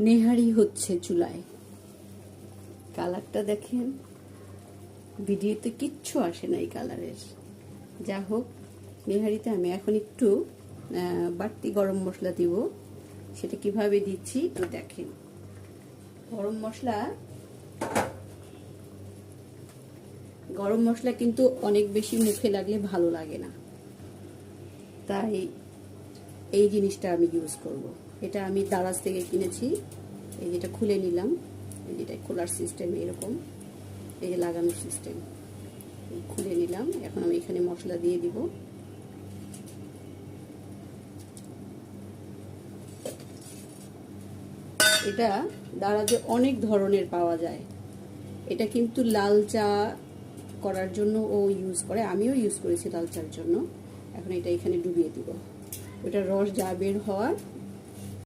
নেহারি হচ্ছে চুলায়। কালারটা দেখেন, ভিডিওতে কিচ্ছু আসে না এই কালারের। যা হোক, নেহারিতে আমি এখন একটু বাড়তি গরম মশলা দিব। সেটা কিভাবে দিচ্ছি তো দেখেন। গরম মশলা কিন্তু অনেক বেশি মুখে লাগলে ভালো লাগে না, তাই এই জিনিসটা আমি ইউজ করব। এটা আমি দারাজ থেকে কিনেছি। এই যেটা খুলে নিলাম, এই যেটা খোলার সিস্টেম এরকম, এই যে লাগানোর সিস্টেম, খুলে নিলাম। এখন আমি এখানে মশলা দিয়ে দিব। এটা দারাজে অনেক ধরনের পাওয়া যায়। এটা কিন্তু লাল চা করার জন্য ও ইউজ করে, আমিও ইউজ করেছি লাল চার জন্য। এখন এটা এখানে ডুবিয়ে দিব। ওটার রস যা বের হওয়ার